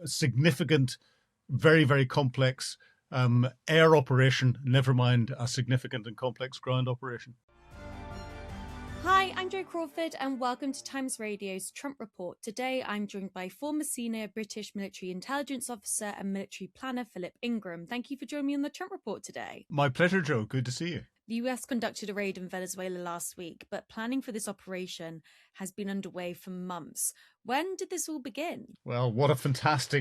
significant, very, very complex air operation, never mind a significant and complex ground operation. Hi, I'm Jo Crawford and welcome to Times Radio's Trump Report. Today I'm joined by former senior British military intelligence officer and military planner Philip Ingram. Thank you for joining me on the Trump Report today. My pleasure, Jo. Good to see you. The US conducted a raid in Venezuela last week, but planning for this operation has been underway for months. When did this all begin? Well,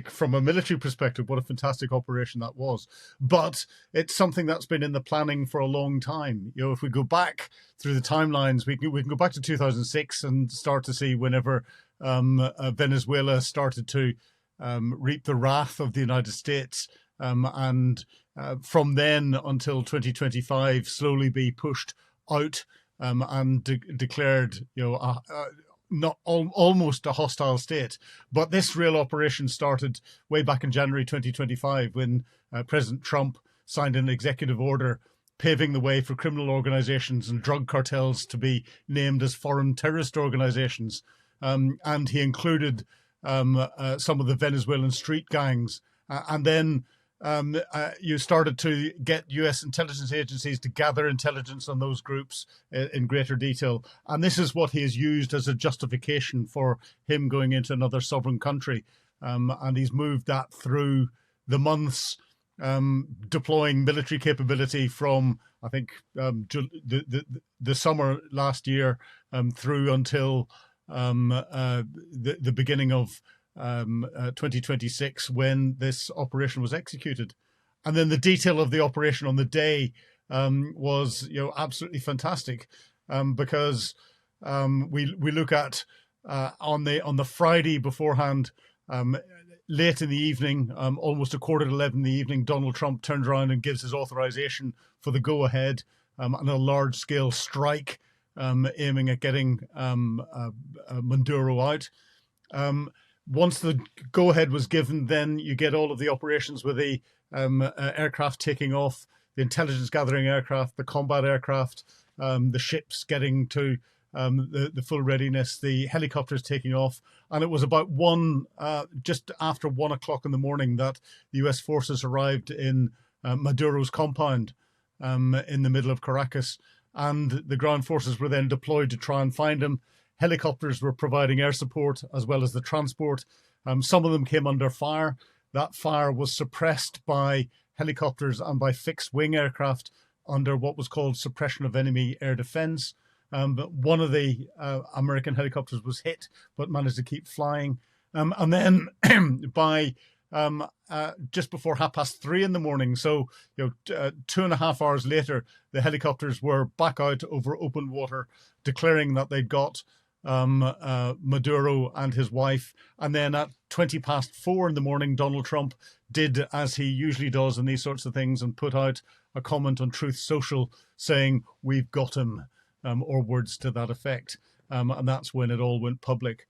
from a military perspective, what a fantastic operation that was. But it's something that's been in the planning for a long time. You know, if we go back through the timelines, we can go back to 2006 and start to see whenever Venezuela started to reap the wrath of the United States, and from then until 2025, slowly be pushed out and declared, almost a hostile state. But this real operation started way back in January 2025 when President Trump signed an executive order paving the way for criminal organizations and drug cartels to be named as foreign terrorist organizations. And he included some of the Venezuelan street gangs. And then you started to get US intelligence agencies to gather intelligence on those groups in greater detail. And this is what he has used as a justification for him going into another sovereign country. And he's moved that through the months, deploying military capability from, I think, the summer last year through until the beginning of 2026 when this operation was executed. And then the detail of the operation on the day was absolutely fantastic, because we look at on the Friday beforehand, late in the evening, almost 11:15 in the evening, Donald Trump turns around and gives his authorization for the go-ahead and a large-scale strike aiming at getting Maduro out. Once the go-ahead was given, then you get all of the operations with the aircraft taking off, the intelligence-gathering aircraft, the combat aircraft, the ships getting to the full readiness, the helicopters taking off. And it was about just after 1 o'clock in the morning that the US forces arrived in Maduro's compound in the middle of Caracas. And the ground forces were then deployed to try and find him. Helicopters were providing air support as well as the transport. Some of them came under fire. That fire was suppressed by helicopters and by fixed-wing aircraft under what was called suppression of enemy air defense. But one of the American helicopters was hit but managed to keep flying. And then by just before 3:30 in the morning, so 2.5 hours later, the helicopters were back out over open water, declaring that they'd got Maduro and his wife. And then at 4:20 in the morning, Donald Trump did as he usually does in these sorts of things and put out a comment on Truth Social saying, "We've got him," or words to that effect. And that's when it all went public.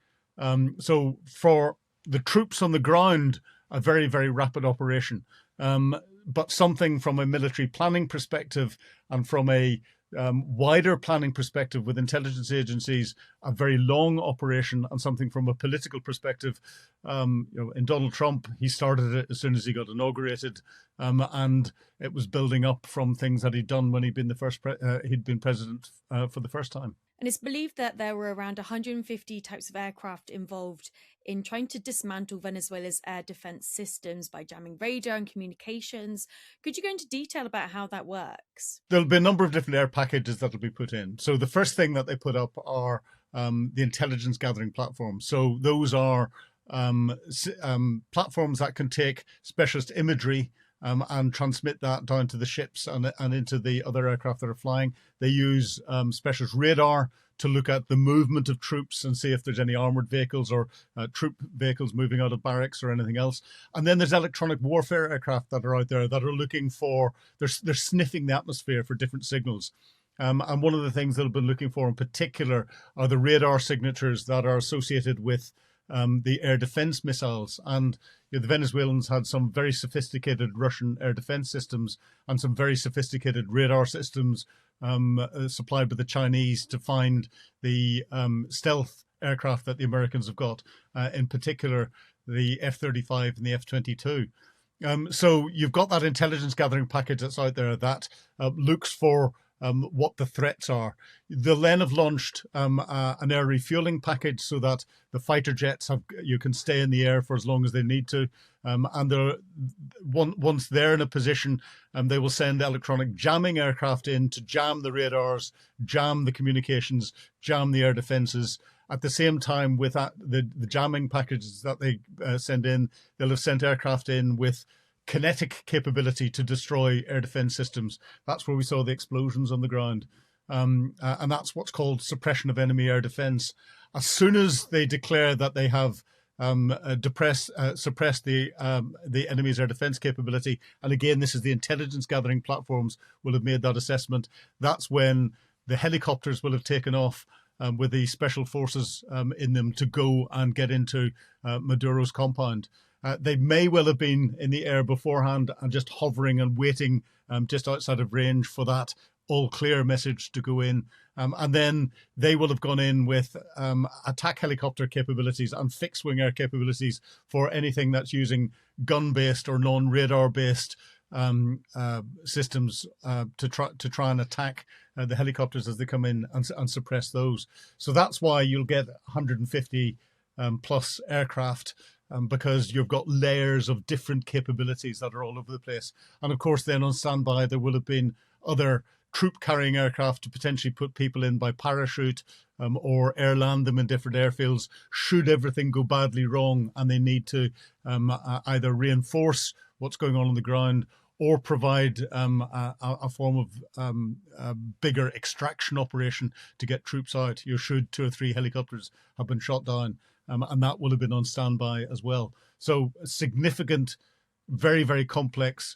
So for the troops on the ground, a very, very rapid operation. But something from a military planning perspective and from a wider planning perspective with intelligence agencies, a very long operation, and something from a political perspective. In Donald Trump, he started it as soon as he got inaugurated, and it was building up from things that he'd done when he'd been president for the first time. And it's believed that there were around 150 types of aircraft involved in trying to dismantle Venezuela's air defense systems by jamming radar and communications. Could you go into detail about how that works? There'll be a number of different air packages that'll be put in. So the first thing that they put up are the intelligence gathering platforms. So those are platforms that can take specialist imagery and transmit that down to the ships and into the other aircraft that are flying. They use specialist radar to look at the movement of troops and see if there's any armored vehicles or troop vehicles moving out of barracks or anything else. And then there's electronic warfare aircraft that are out there that are looking for, they're sniffing the atmosphere for different signals. And one of the things that I've been looking for in particular are the radar signatures that are associated with the air defense missiles. And the Venezuelans had some very sophisticated Russian air defense systems and some very sophisticated radar systems supplied by the Chinese to find the stealth aircraft that the Americans have got. In particular, the F-35 and the F-22. So you've got that intelligence gathering package that's out there that looks for what the threats are. They'll then have launched an air refueling package so that the fighter jets you can stay in the air for as long as they need to. And once they're in a position, they will send electronic jamming aircraft in to jam the radars, jam the communications, jam the air defenses. At the same time, with the jamming packages that they send in, they'll have sent aircraft in with kinetic capability to destroy air defense systems. That's where we saw the explosions on the ground. And that's what's called suppression of enemy air defense. As soon as they declare that they have suppressed the enemy's air defense capability, and again, this is the intelligence gathering platforms will have made that assessment, that's when the helicopters will have taken off with the special forces in them to go and get into Maduro's compound. They may well have been in the air beforehand and just hovering and waiting just outside of range for that all clear message to go in. And then they will have gone in with attack helicopter capabilities and fixed wing air capabilities for anything that's using gun-based or non-radar based systems to try and attack the helicopters as they come in and suppress those. So that's why you'll get 150 plus aircraft, because you've got layers of different capabilities that are all over the place. And of course, then on standby, there will have been other troop carrying aircraft to potentially put people in by parachute or air land them in different airfields should everything go badly wrong and they need to either reinforce what's going on the ground or provide a form of bigger extraction operation to get troops out. Should 2 or 3 helicopters have been shot down, and that will have been on standby as well. So significant, very, very complex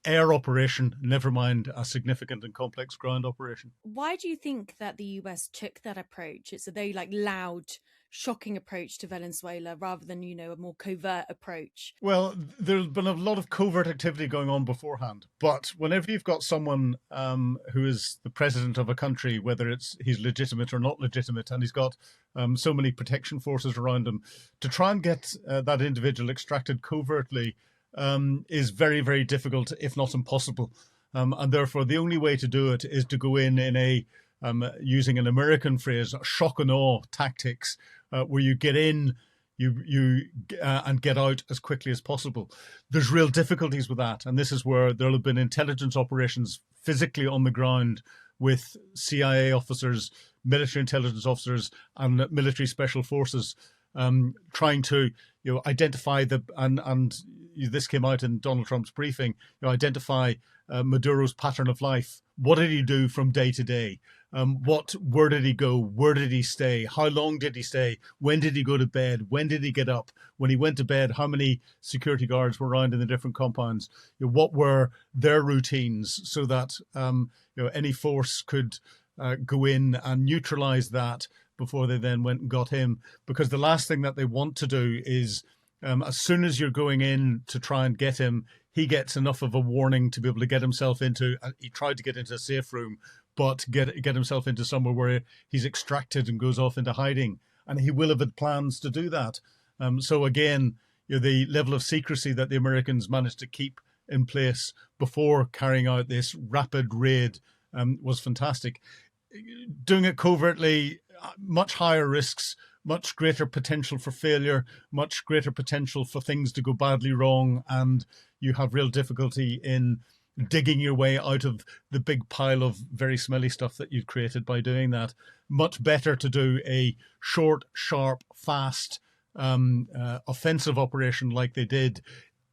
air operation, never mind a significant and complex ground operation. Why do you think that the US took that approach? It's a very loud, shocking approach to Venezuela rather than, a more covert approach. Well, there's been a lot of covert activity going on beforehand, but whenever you've got someone who is the president of a country, whether he's legitimate or not legitimate, and he's got so many protection forces around him, to try and get that individual extracted covertly is very, very difficult, if not impossible. And therefore, the only way to do it is to go in a, using an American phrase, shock and awe tactics, where you get in, and get out as quickly as possible. There's real difficulties with that, and this is where there'll have been intelligence operations physically on the ground with CIA officers, military intelligence officers, and military special forces trying to identify and this came out in Donald Trump's briefing, identify Maduro's pattern of life. What did he do from day to day? Where did he go? Where did he stay? How long did he stay? When did he go to bed? When did he get up? When he went to bed, how many security guards were around in the different compounds? What were their routines so that any force could go in and neutralize that before they then went and got him? Because the last thing that they want to do is, as soon as you're going in to try and get him, he gets enough of a warning to be able to get himself into, he tried to get into a safe room, but get himself into somewhere where he's extracted and goes off into hiding. And he will have had plans to do that. So again, the level of secrecy that the Americans managed to keep in place before carrying out this rapid raid was fantastic. Doing it covertly, much higher risks, much greater potential for failure, much greater potential for things to go badly wrong, and you have real difficulty in digging your way out of the big pile of very smelly stuff that you've created by doing that. Much better to do a short, sharp, fast offensive operation like they did,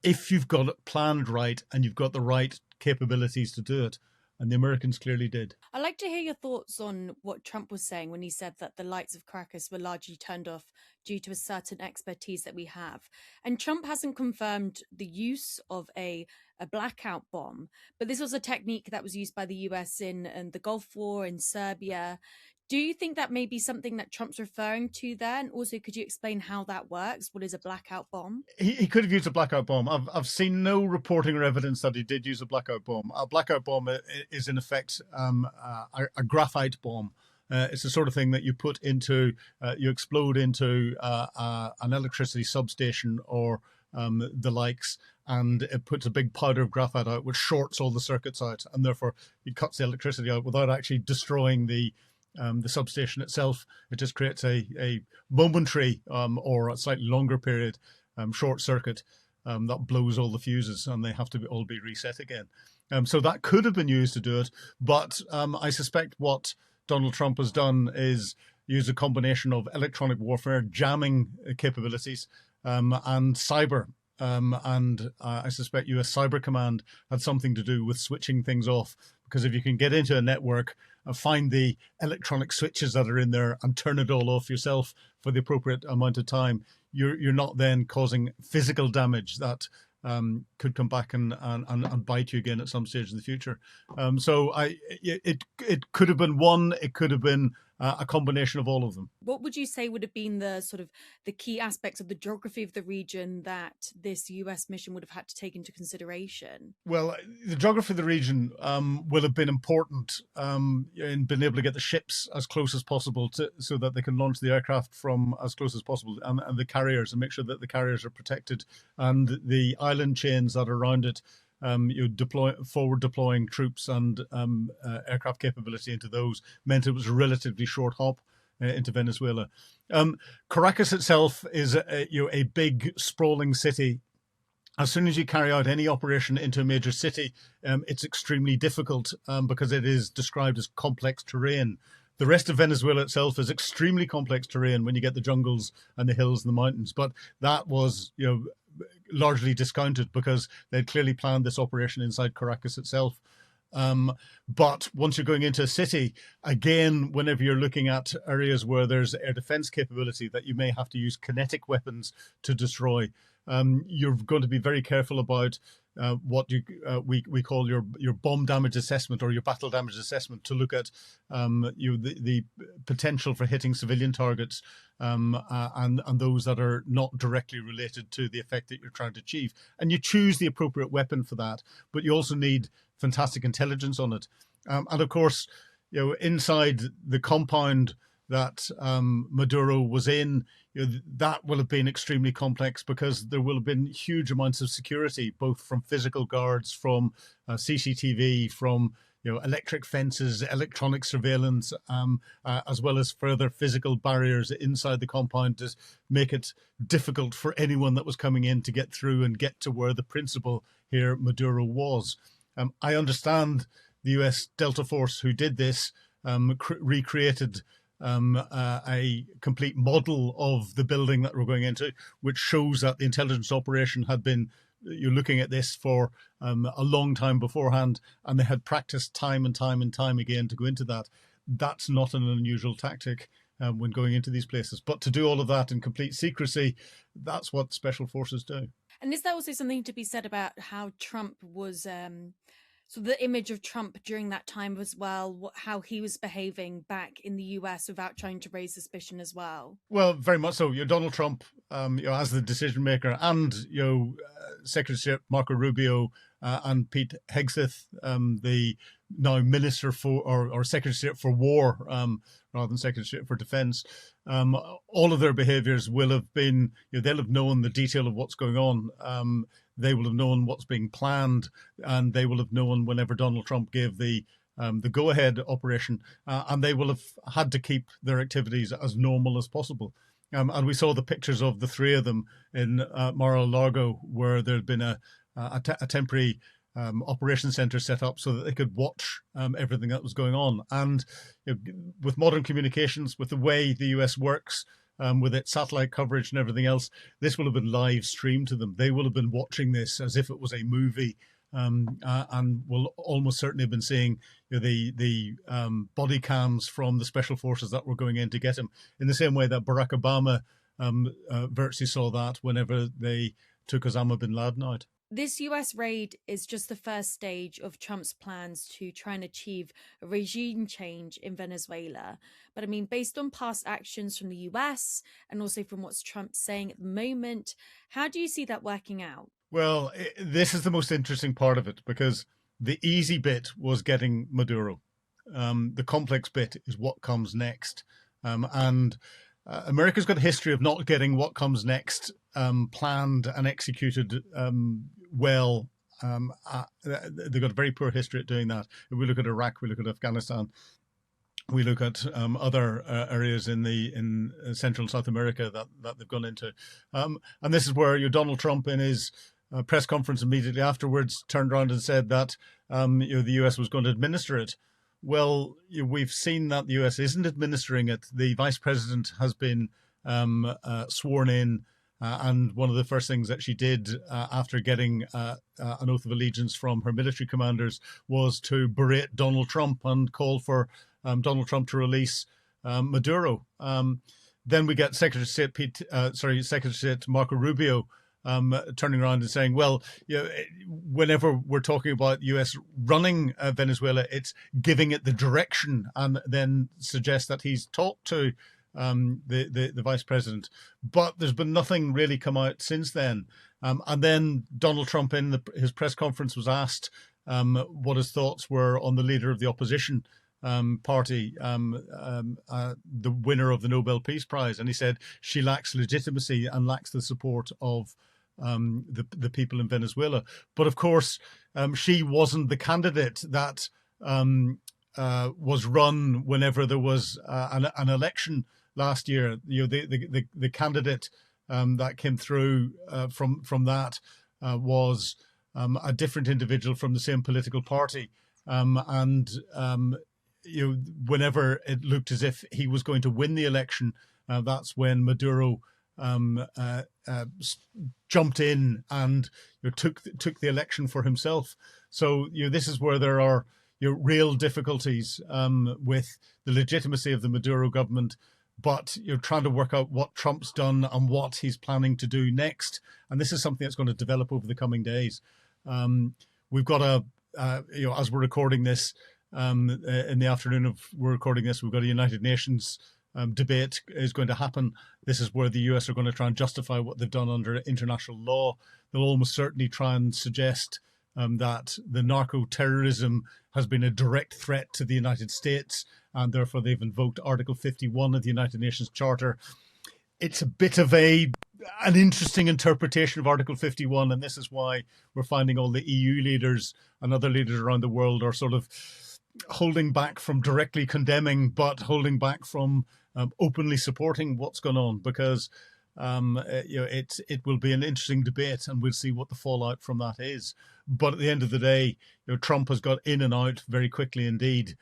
if you've got it planned right and you've got the right capabilities to do it. And the Americans clearly did. I'd like to hear your thoughts on what Trump was saying when he said that the lights of Caracas were largely turned off due to a certain expertise that we have. And Trump hasn't confirmed the use of a blackout bomb, but this was a technique that was used by the US in the Gulf War, in Serbia. Do you think that may be something that Trump's referring to there? And also, could you explain how that works? What is a blackout bomb? He could have used a blackout bomb. I've seen no reporting or evidence that he did use a blackout bomb. A blackout bomb is in effect a graphite bomb. It's the sort of thing that you put into, you explode into an electricity substation or the likes, and it puts a big powder of graphite out, which shorts all the circuits out, and therefore it cuts the electricity out without actually destroying the substation itself. It just creates a momentary or a slightly longer period short circuit that blows all the fuses, and they have to all be reset again. So that could have been used to do it, but I suspect what Donald Trump has done is use a combination of electronic warfare, jamming capabilities, and cyber. And I suspect US Cyber Command had something to do with switching things off, because if you can get into a network, find the electronic switches that are in there and turn it all off yourself for the appropriate amount of time, you're not then causing physical damage that could come back and bite you again at some stage in the future. So it could have been one, it could have been a combination of all of them. What would you say would have been the sort of the key aspects of the geography of the region that this US mission would have had to take into consideration? Well, the geography of the region will have been important in being able to get the ships as close as possible so that they can launch the aircraft from as close as possible, and the carriers, and make sure that the carriers are protected, and the island chains that are around it. You forward deploying troops and aircraft capability into those meant it was a relatively short hop into Venezuela. Caracas itself is a big sprawling city. As soon as you carry out any operation into a major city, it's extremely difficult because it is described as complex terrain. The rest of Venezuela itself is extremely complex terrain when you get the jungles and the hills and the mountains. But that was, largely discounted because they'd clearly planned this operation inside Caracas itself. But once you're going into a city, again, whenever you're looking at areas where there's air defense capability that you may have to use kinetic weapons to destroy, you're going to be very careful about what we call your bomb damage assessment or your battle damage assessment, to look at the potential for hitting civilian targets and those that are not directly related to the effect that you're trying to achieve. And you choose the appropriate weapon for that, but you also need fantastic intelligence on it. And of course, inside the compound that Maduro was in, that will have been extremely complex because there will have been huge amounts of security, both from physical guards, from CCTV, from electric fences, electronic surveillance, as well as further physical barriers inside the compound to make it difficult for anyone that was coming in to get through and get to where the principal here, Maduro, was. I understand the US Delta Force who did this recreated a complete model of the building that we're going into, which shows that the intelligence operation had been, you're looking at this for a long time beforehand, and they had practiced time and time and time again to go into that. That's not an unusual tactic when going into these places. But to do all of that in complete secrecy, that's what special forces do. And is there also something to be said about how Trump was... So the image of Trump during that time as well, how he was behaving back in the US without trying to raise suspicion as well? Well, very much so. Donald Trump, as the decision maker, and Secretary of State Marco Rubio and Pete Hegseth, the now Minister for or Secretary of State for War, rather than Secretary of State for Defence, all of their behaviours will have been. They'll have known the detail of what's going on. They will have known what's being planned, and they will have known whenever Donald Trump gave the go-ahead operation, and they will have had to keep their activities as normal as possible. And we saw the pictures of the three of them in Mar-a-Lago, where there had been a temporary operation center set up so that they could watch everything that was going on. And with modern communications, with the way the US works, with its satellite coverage and everything else, this will have been live streamed to them. They will have been watching this as if it was a movie, and will almost certainly have been seeing the body cams from the special forces that were going in to get him, in the same way that Barack Obama virtually saw that whenever they took Osama bin Laden out. This US raid is just the first stage of Trump's plans to try and achieve a regime change in Venezuela. But I mean, based on past actions from the US and also from what's Trump saying at the moment, how do you see that working out? Well, this is the most interesting part of it, because the easy bit was getting Maduro. The complex bit is what comes next. And America's got a history of not getting what comes next planned and executed well. They've got a very poor history at doing that. If we look at Iraq, we look at Afghanistan, we look at other areas in Central and South America that they've gone into. And this is where Donald Trump, in his press conference immediately afterwards, turned around and said that the US was going to administer it. Well, we've seen that the US isn't administering it. The vice president has been sworn in, and one of the first things that she did after getting an oath of allegiance from her military commanders was to berate Donald Trump and call for Donald Trump to release Maduro. Then we get Secretary of State Marco Rubio turning around and saying, well, whenever we're talking about the US running Venezuela, it's giving it the direction, and then suggest that he's talked to the vice president. But there's been nothing really come out since then. And then Donald Trump, in his press conference, was asked what his thoughts were on the leader of the opposition party, the winner of the Nobel Peace Prize. And he said she lacks legitimacy and lacks the support of the people in Venezuela. But of course, she wasn't the candidate that was run whenever there was an election last year. The candidate that came through from that was a different individual from the same political party, and whenever it looked as if he was going to win the election, that's when Maduro jumped in and took the election for himself. So this is where there are real difficulties with the legitimacy of the Maduro government, but you're trying to work out what Trump's done and what he's planning to do next. And this is something that's going to develop over the coming days. We've got as we're recording this, in the afternoon of we're recording this, we've got a United Nations debate is going to happen. This is where the US are going to try and justify what they've done under international law. They'll almost certainly try and suggest that the narco-terrorism has been a direct threat to the United States, and therefore they've invoked Article 51 of the United Nations Charter. It's a bit of an interesting interpretation of Article 51, and this is why we're finding all the EU leaders and other leaders around the world are sort of holding back from directly condemning, but holding back from openly supporting what's gone on, because it will be an interesting debate, and we'll see what the fallout from that is. But at the end of the day, Trump has got in and out very quickly indeed.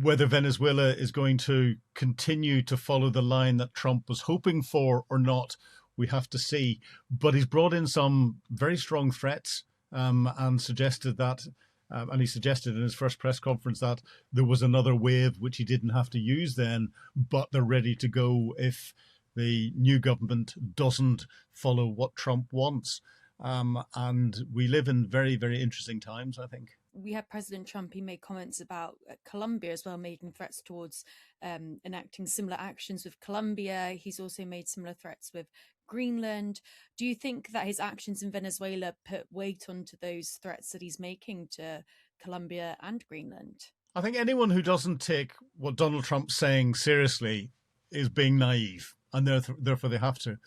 Whether Venezuela is going to continue to follow the line that Trump was hoping for or not, we have to see. But he's brought in some very strong threats and suggested that, and he suggested in his first press conference that there was another wave which he didn't have to use then, but they're ready to go if the new government doesn't follow what Trump wants. And we live in very, very interesting times, I think. We had President Trump, he made comments about Colombia as well, making threats towards enacting similar actions with Colombia. He's also made similar threats with Greenland. Do you think that his actions in Venezuela put weight onto those threats that he's making to Colombia and Greenland? I think anyone who doesn't take what Donald Trump's saying seriously is being naive, and therefore they have to.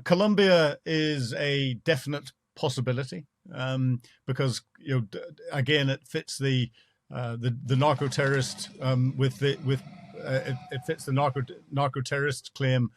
Colombia is a definite possibility, because again it fits the narco terrorist it fits the narco terrorist claim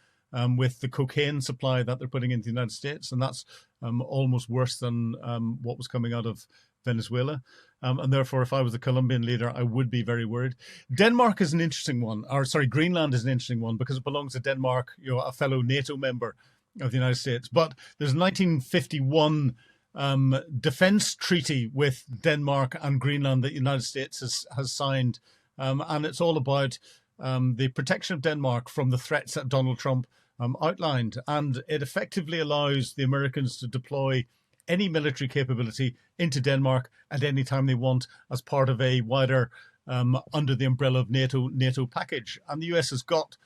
with the cocaine supply that they're putting into the United States, and that's almost worse than what was coming out of Venezuela. And therefore, if I was the Colombian leader, I would be very worried. Denmark is an interesting one, Greenland is an interesting one, because it belongs to Denmark, a fellow NATO member of the United States. But there's a 1951 defense treaty with Denmark and Greenland that the United States has signed. And it's all about the protection of Denmark from the threats that Donald Trump outlined. And it effectively allows the Americans to deploy any military capability into Denmark at any time they want as part of a wider, under the umbrella of NATO package. And the US has got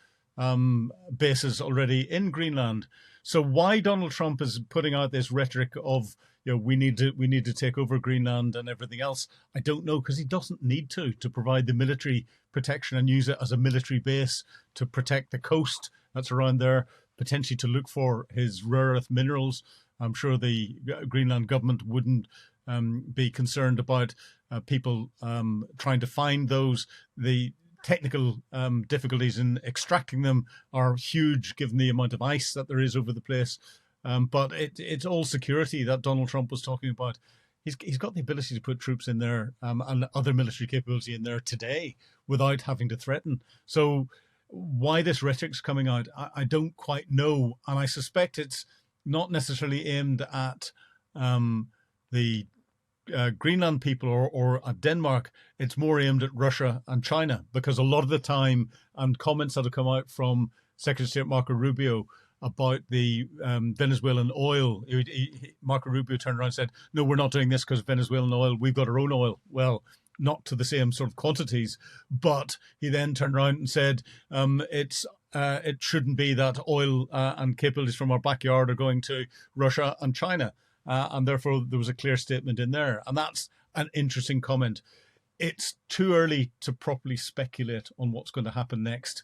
bases already in Greenland. So why Donald Trump is putting out this rhetoric of, we need to take over Greenland and everything else, I don't know, because he doesn't need to provide the military protection and use it as a military base to protect the coast that's around there, potentially to look for his rare earth minerals. I'm sure the Greenland government wouldn't be concerned about people trying to find those. The technical difficulties in extracting them are huge, given the amount of ice that there is over the place. But it's all security that Donald Trump was talking about. He's got the ability to put troops in there and other military capability in there today without having to threaten. So why this rhetoric's coming out, I don't quite know. And I suspect it's not necessarily aimed at the Greenland people or at Denmark. It's more aimed at Russia and China, because a lot of the time, and comments that have come out from Secretary of State Marco Rubio about the Venezuelan oil, Marco Rubio turned around and said, no, we're not doing this because Venezuelan oil, we've got our own oil. Well, not to the same sort of quantities, but he then turned around and said it shouldn't be that oil and capabilities from our backyard are going to Russia and China. And therefore, there was a clear statement in there. And that's an interesting comment. It's too early to properly speculate on what's going to happen next.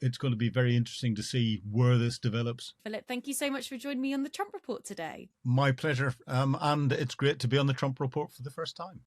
It's going to be very interesting to see where this develops. Philip, thank you so much for joining me on the Trump Report today. My pleasure. And it's great to be on the Trump Report for the first time.